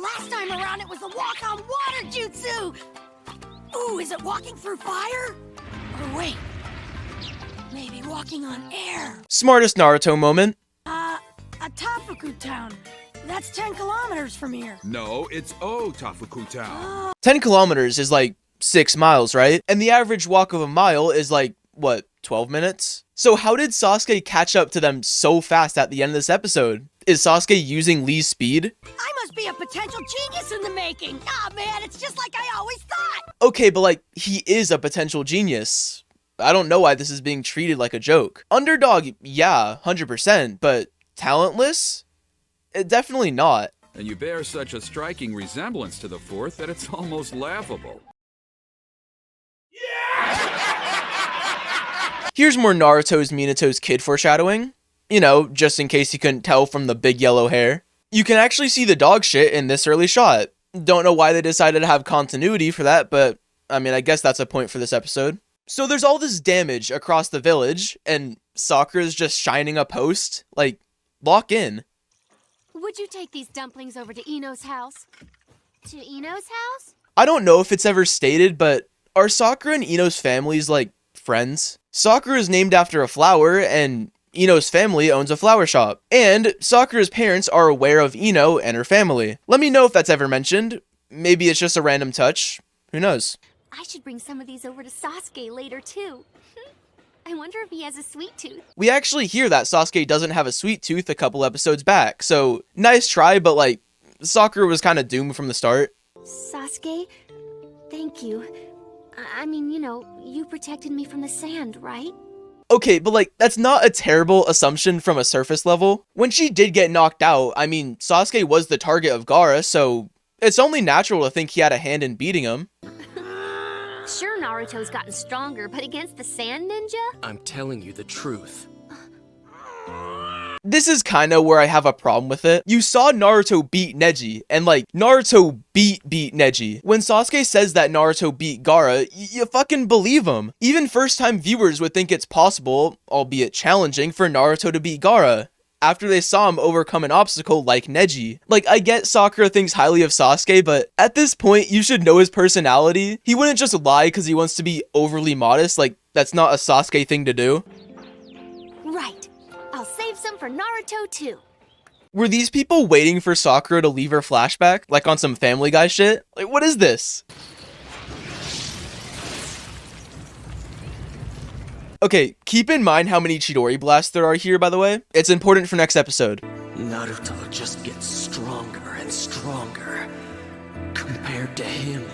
last time around it was the walk-on water jutsu! Ooh, is it walking through fire? Or wait, maybe walking on air. Smartest Naruto moment. A Tafuku town. That's 10 kilometers from here. No, it's Tafuku town. 10 kilometers is like 6 miles, right? And the average walk of a mile is like, what, 12 minutes? So how did Sasuke catch up to them so fast at the end of this episode? Is Sasuke using Lee's speed? I must be a potential genius in the making. Ah, man, it's just like I always thought. Okay, but like, he is a potential genius. I don't know why this is being treated like a joke. Underdog, yeah, 100%, but talentless? Definitely not. And you bear such a striking resemblance to the fourth that it's almost laughable. Here's more Naruto's Minato's kid foreshadowing. You know, just in case you couldn't tell from the big yellow hair. You can actually see the dog shit in this early shot. Don't know why they decided to have continuity for that, but I mean, I guess that's a point for this episode. So there's all this damage across the village, and Sakura's just shining a post. Like, lock in. Would you take these dumplings over to Ino's house? To Ino's house? I don't know if it's ever stated, but are Sakura and Ino's families, like, friends? Sakura is named after a flower, and Ino's family owns a flower shop. And Sakura's parents are aware of Ino and her family. Let me know if that's ever mentioned. Maybe it's just a random touch. Who knows? I should bring some of these over to Sasuke later, too. I wonder if he has a sweet tooth. We actually hear that Sasuke doesn't have a sweet tooth a couple episodes back, so nice try, but like, Sakura was kind of doomed from the start. Sasuke, thank you. I mean, you know, you protected me from the sand, right? Okay, but like, that's not a terrible assumption from a surface level. When she did get knocked out, I mean, Sasuke was the target of Gaara, so it's only natural to think he had a hand in beating him. Sure, Naruto's gotten stronger, but against the sand ninja? I'm telling you the truth. This is kinda where I have a problem with it. You saw Naruto beat Neji, and like, Naruto beat Neji. When Sasuke says that Naruto beat Gaara, you fucking believe him. Even first-time viewers would think it's possible, albeit challenging, for Naruto to beat Gaara after they saw him overcome an obstacle like Neji. Like, I get Sakura thinks highly of Sasuke, but at this point, you should know his personality. He wouldn't just lie because he wants to be overly modest. Like, that's not a Sasuke thing to do. Right. I'll save some for Naruto, too. Were these people waiting for Sakura to leave her flashback? Like on some Family Guy shit? Like, what is this? Okay, keep in mind how many Chidori blasts there are here, by the way. It's important for next episode. Naruto just gets stronger and stronger. Compared to him,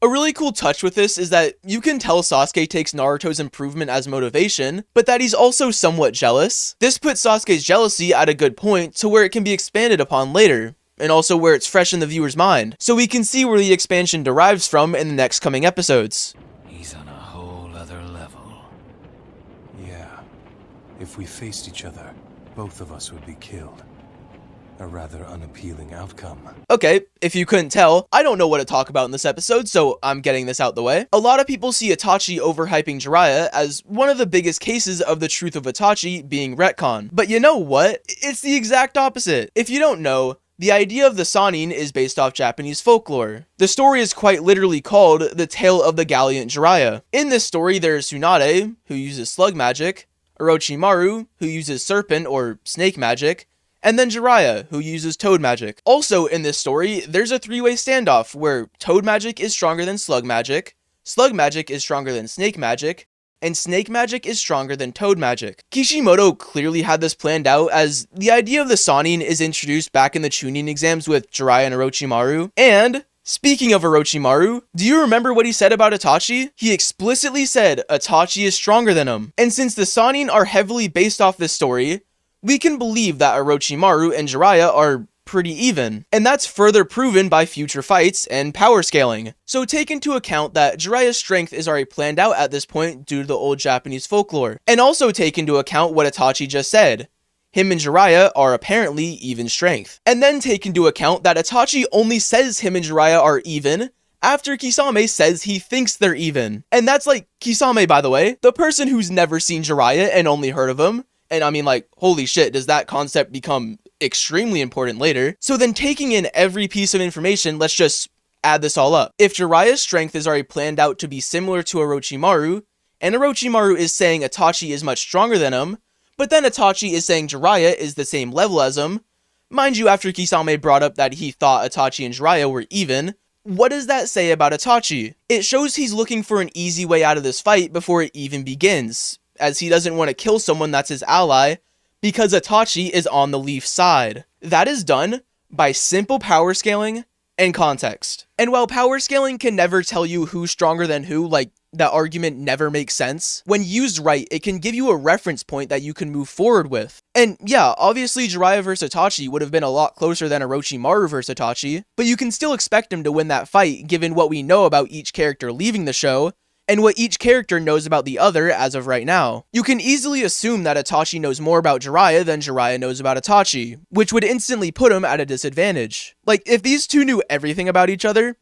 A really cool touch with this is that you can tell Sasuke takes Naruto's improvement as motivation, but that he's also somewhat jealous. This puts Sasuke's jealousy at a good point to where it can be expanded upon later, and also where it's fresh in the viewer's mind, so we can see where the expansion derives from in the next coming episodes. He's on a whole other level. Yeah. If we faced each other, both of us would be killed. A rather unappealing outcome. Okay, if you couldn't tell, I don't know what to talk about in this episode, so I'm getting this out the way. A lot of people see Itachi overhyping Jiraiya as one of the biggest cases of the truth of Itachi being retcon. But you know what? It's the exact opposite. If you don't know, the idea of the Sannin is based off Japanese folklore. The story is quite literally called The Tale of the Gallant Jiraiya. In this story, there's Tsunade, who uses slug magic, Orochimaru, who uses serpent or snake magic, and then Jiraiya, who uses toad magic. Also in this story, there's a three-way standoff where toad magic is stronger than slug magic is stronger than snake magic, and snake magic is stronger than toad magic. Kishimoto clearly had this planned out, as the idea of the Sannin is introduced back in the Chunin exams with Jiraiya and Orochimaru. And speaking of Orochimaru, do you remember what he said about Itachi? He explicitly said Itachi is stronger than him. And since the Sannin are heavily based off this story, we can believe that Orochimaru and Jiraiya are pretty even, and that's further proven by future fights and power scaling. So take into account that Jiraiya's strength is already planned out at this point due to the old Japanese folklore, and also take into account what Itachi just said. Him and Jiraiya are apparently even strength. And then take into account that Itachi only says him and Jiraiya are even after Kisame says he thinks they're even. And that's like Kisame, by the way, the person who's never seen Jiraiya and only heard of him. And I mean, like, holy shit, does that concept become extremely important later. So then taking in every piece of information, let's just add this all up. If Jiraiya's strength is already planned out to be similar to Orochimaru, and Orochimaru is saying Itachi is much stronger than him, but then Itachi is saying Jiraiya is the same level as him, mind you, after Kisame brought up that he thought Itachi and Jiraiya were even, what does that say about Itachi? It shows he's looking for an easy way out of this fight before it even begins, as he doesn't want to kill someone that's his ally, because Itachi is on the Leaf side. That is done by simple power scaling and context. And while power scaling can never tell you who's stronger than who, like, that argument never makes sense, when used right, it can give you a reference point that you can move forward with. And yeah, obviously Jiraiya vs Itachi would have been a lot closer than Orochimaru vs Itachi, but you can still expect him to win that fight given what we know about each character leaving the show, and what each character knows about the other as of right now. You can easily assume that Itachi knows more about Jiraiya than Jiraiya knows about Itachi, which would instantly put him at a disadvantage. Like, if these two knew everything about each other,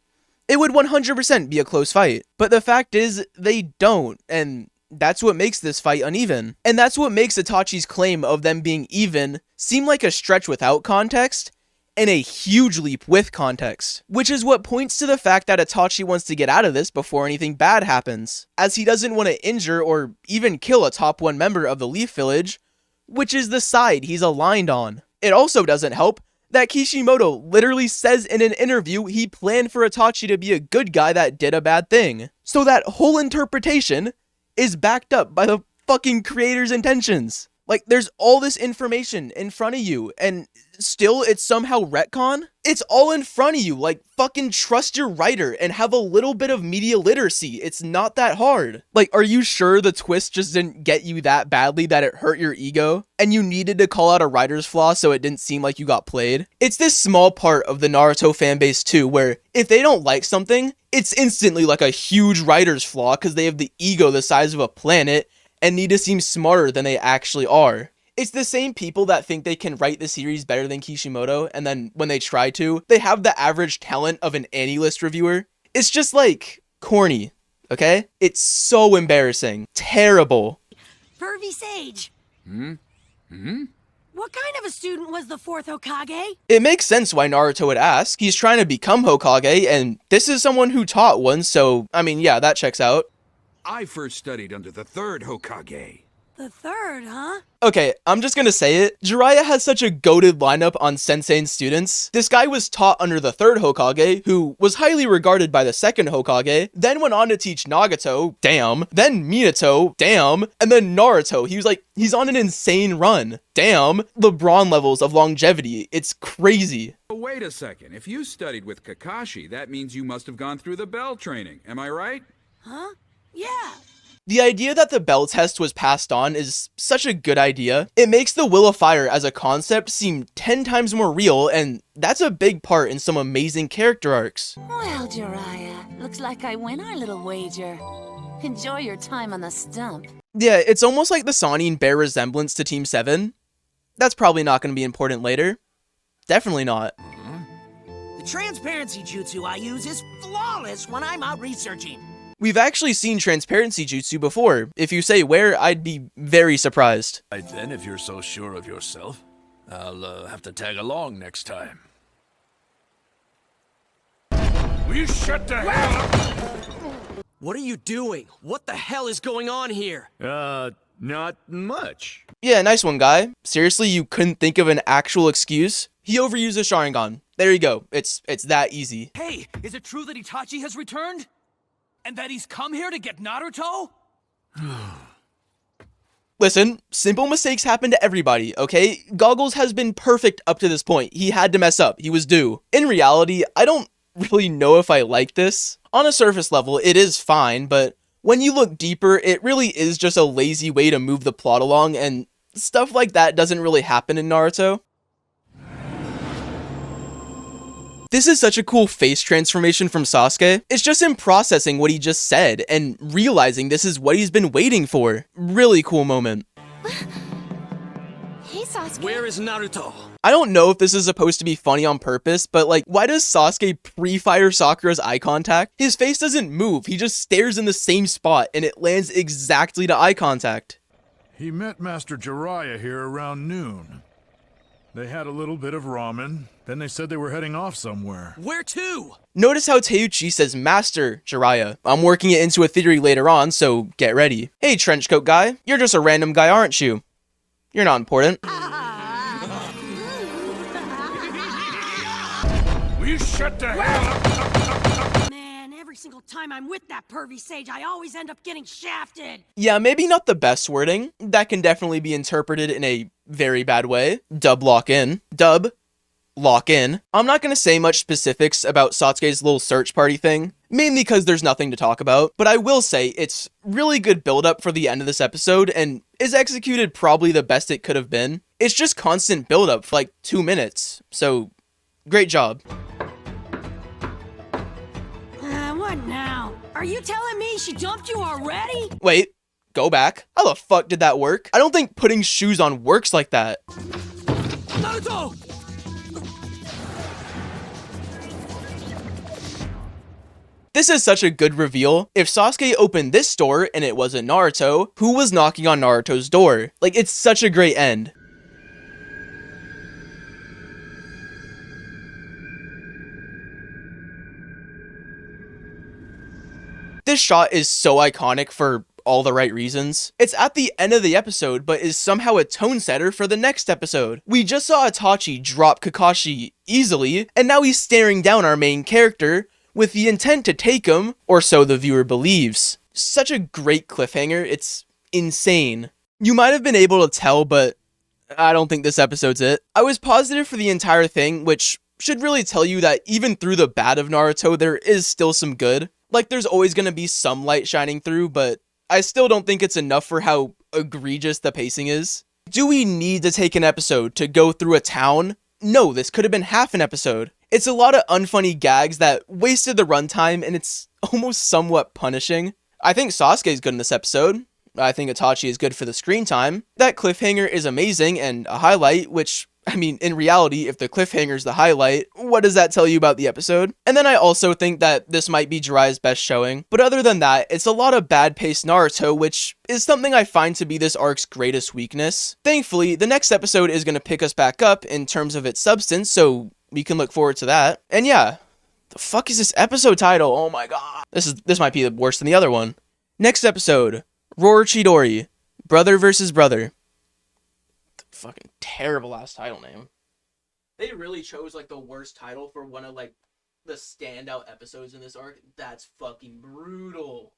it would 100% be a close fight. But the fact is, they don't, and that's what makes this fight uneven. And that's what makes Itachi's claim of them being even seem like a stretch without context, and a huge leap with context, which is what points to the fact that Itachi wants to get out of this before anything bad happens, as he doesn't want to injure or even kill a top 1 member of the Leaf Village, which is the side he's aligned on. It also doesn't help that Kishimoto literally says in an interview he planned for Itachi to be a good guy that did a bad thing. So that whole interpretation is backed up by the fucking creator's intentions. Like, there's all this information in front of you, and still it's somehow retcon? It's all in front of you, like, fucking trust your writer and have a little bit of media literacy. It's not that hard. Like, are you sure the twist just didn't get you that badly that it hurt your ego, and you needed to call out a writer's flaw so it didn't seem like you got played? It's this small part of the Naruto fanbase too, where if they don't like something, it's instantly like a huge writer's flaw because they have the ego the size of a planet, and need to seem smarter than they actually are. It's the same people that think they can write the series better than Kishimoto, and then when they try to, they have the average talent of an AniList reviewer. It's just like, corny, okay? It's so embarrassing. Terrible. Pervy Sage. What kind of a student was the 4th Hokage? It makes sense why Naruto would ask. He's trying to become Hokage, and this is someone who taught one, so, I mean, yeah, that checks out. I first studied under the 3rd Hokage. The 3rd, huh? Okay, I'm just gonna say it. Jiraiya has such a goated lineup on sensei students. This guy was taught under the 3rd Hokage, who was highly regarded by the 2nd Hokage, then went on to teach Nagato, damn, then Minato, damn, and then Naruto. He's on an insane run. Damn, LeBron levels of longevity. It's crazy. Wait a second. If you studied with Kakashi, that means you must have gone through the bell training. Am I right? Huh? Yeah. The idea that the bell test was passed on is such a good idea. It makes the Will of Fire as a concept seem 10 times more real, and that's a big part in some amazing character arcs. Well, Jiraiya, looks like I win our little wager. Enjoy your time on the stump. Yeah, it's almost like the Sannin bear resemblance to Team 7. That's probably not going to be important later. Definitely not. The transparency jutsu I use is flawless when I'm out researching. We've actually seen transparency jutsu before. If you say where, I'd be very surprised. Right then, if you're so sure of yourself, I'll have to tag along next time. Will you shut the hell up? What are you doing? What the hell is going on here? Not much. Yeah, nice one, guy. Seriously, you couldn't think of an actual excuse? He overused a Sharingan. There you go. It's that easy. Hey, is it true that Itachi has returned? And that he's come here to get Naruto? Listen, simple mistakes happen to everybody, okay? Goggles has been perfect up to this point. He had to mess up. He was due. In reality, I don't really know if I like this. On a surface level, it is fine, but when you look deeper, it really is just a lazy way to move the plot along, and stuff like that doesn't really happen in Naruto. This is such a cool face transformation from Sasuke. It's just him processing what he just said and realizing this is what he's been waiting for. Really cool moment. Hey, Sasuke. Where is Naruto? I don't know if this is supposed to be funny on purpose, but like, why does Sasuke pre-fire Sakura's eye contact? His face doesn't move, he just stares in the same spot and it lands exactly to eye contact. He met Master Jiraiya here around noon. They had a little bit of ramen, then they said they were heading off somewhere. Where to? Notice how Teuchi says Master Jiraiya. I'm working it into a theory later on, so get ready. Hey, trenchcoat guy, you're just a random guy, aren't you? You're not important. Will you shut the hell up? Man, every single time I'm with that pervy sage, I always end up getting shafted. Yeah, maybe not the best wording. That can definitely be interpreted in a very bad way. Dub lock in. Dub lock in. I'm not going to say much specifics about Sasuke's little search party thing, mainly because there's nothing to talk about, but I will say it's really good build-up for the end of this episode and is executed probably the best it could have been. It's just constant build-up for like 2 minutes, so great job. What now? Are you telling me she dumped you already? Wait, go back. How the fuck did that work? I don't think putting shoes on works like that. Naruto! This is such a good reveal. If Sasuke opened this door and it wasn't Naruto, who was knocking on Naruto's door? Like, it's such a great end. This shot is so iconic for all the right reasons. It's at the end of the episode, but is somehow a tone setter for the next episode. We just saw Itachi drop Kakashi easily, and now he's staring down our main character with the intent to take him, or so the viewer believes. Such a great cliffhanger, it's insane. You might have been able to tell, but I don't think this episode's it. I was positive for the entire thing, which should really tell you that even through the bad of Naruto, there is still some good. Like, there's always gonna be some light shining through, but I still don't think it's enough for how egregious the pacing is. Do we need to take an episode to go through a town? No, this could have been half an episode. It's a lot of unfunny gags that wasted the runtime, and it's almost somewhat punishing. I think Sasuke's good in this episode. I think Itachi is good for the screen time. That cliffhanger is amazing and a highlight, which, I mean, in reality, if the cliffhanger's the highlight, what does that tell you about the episode? And then I also think that this might be Jiraiya's best showing. But other than that, it's a lot of bad-paced Naruto, which is something I find to be this arc's greatest weakness. Thankfully, the next episode is going to pick us back up in terms of its substance, so we can look forward to that. And yeah, the fuck is this episode title? Oh my god. This might be worse than the other one. Next episode, Roar Chidori, Brother versus Brother. Fucking terrible ass title name. They really chose like the worst title for one of like the standout episodes in this arc. That's fucking brutal.